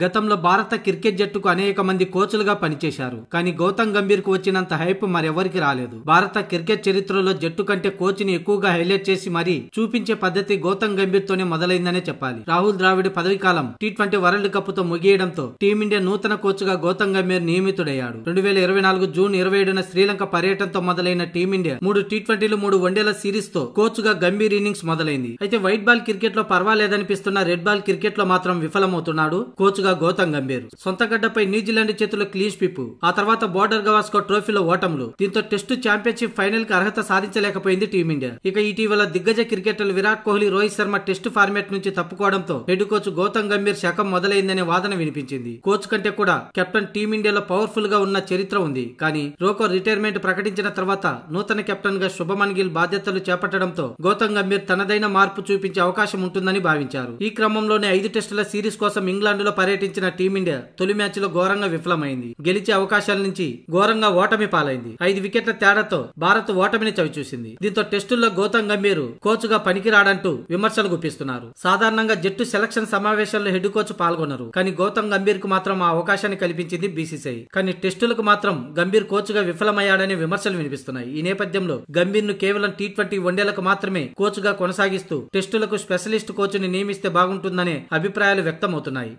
గతంలో భారత క్రికెట్ జట్టుకు అనేక మంది కోచ్లుగా పనిచేశారు. కానీ గౌతమ్ గంభీర్ కు వచ్చినంత హైప్ మరెవరికి రాలేదు. భారత క్రికెట్ చరిత్రలో జట్టు కంటే కోచ్ ని ఎక్కువగా హైలైట్ చేసి మరీ చూపించే పద్ధతి గౌతమ్ గంభీర్ తోనే మొదలైందనే చెప్పాలి. రాహుల్ ద్రావిడ్ పదవి కాలం T20 వరల్డ్ కప్ తో ముగియడంతో టీమిండియా నూతన కోచ్ గా గౌతమ్ గంభీర్ నియమితుడయ్యాడు. 2024 జూన్ 27న శ్రీలంక పర్యటనతో మొదలైన టీమిండియా 3 T20లు 3 వన్డేల సిరీస్ తో కోచ్ గా గంభీర్ ఇన్నింగ్స్ మొదలైంది. అయితే వైట్ బాల్ క్రికెట్ లో పర్వాలేదనిపిస్తున్న రెడ్ బాల్ క్రికెట్ లో మాత్రం విఫలమవుతున్నాడు కోచ్ గా గౌతమ్ గంభీర్. సొంత గడ్డపై న్యూజిలాండ్ చేతిలో క్లీన్ స్వీప్, ఆ తర్వాత బోర్డర్ గవాస్కర్ ట్రోఫీలో ఓటములు, దీంతో టెస్టు ఛాంపియన్షిప్ ఫైనల్ కి అర్హత సాధించలేకపోయింది టీమిండియా. ఇక ఇటీవల దిగ్గజ క్రికెటర్లు విరాట్ కోహ్లీ, రోహిత్ శర్మ టెస్టు ఫార్మాట్ నుంచి తప్పుకోవడంతో హెడ్ కోచ్ గౌతమ్ గంభీర్ శకం మొదలైందనే వాదన వినిపించింది. కోచ్ కంటే కూడా కెప్టెన్ టీమిండియాలో పవర్ఫుల్ గా ఉన్న చరిత్ర ఉంది. కానీ రోకో రిటైర్మెంట్ ప్రకటించిన తర్వాత నూతన కెప్టెన్ గా శుభమన్ గిల్ బాధ్యతలు చేపట్టడంతో గౌతమ్ గంభీర్ తనదైన మార్పు చూపించే అవకాశం ఉంటుందని భావించారు. ఈ క్రమంలోనే 5 టెస్టుల సిరీస్ కోసం ఇంగ్లాండ్ లో పర్యటించిన టీమిండియా తొలి మ్యాచ్ లో ఘోరంగా విఫలమైంది. గెలిచే అవకాశాల నుంచి ఘోరంగా ఓటమి పాలైంది. 5 వికెట్ల తేడాతో భారత్ ఓటమిని చవిచూసింది. దీంతో టెస్టుల్లో గౌతమ్ గంభీర్ కోచ్ గా పనికిరాడంటూ విమర్శలు గుప్పిస్తున్నారు. సాధారణంగా జట్టు సెలక్షన్ సమావేశాల్లో హెడ్ కోచ్ పాల్గొన్నారు. కానీ గౌతమ్ గంభీర్ కు మాత్రం ఆ అవకాశాన్ని కల్పించింది BCCI. కానీ టెస్టులకు మాత్రం గంభీర్ కోచ్ గా విఫలమయ్యాడనే విమర్శలు వినిపిస్తున్నాయి. ఈ నేపథ్యంలో గంభీర్ ను కేవలం T20 వన్డేలకు మాత్రమే కోచ్ గా కొనసాగిస్తూ టెస్టులకు స్పెషలిస్ట్ కోచ్ ని నియమిస్తే బాగుంటుందనే అభిప్రాయాలు వ్యక్తమవుతున్నాయి.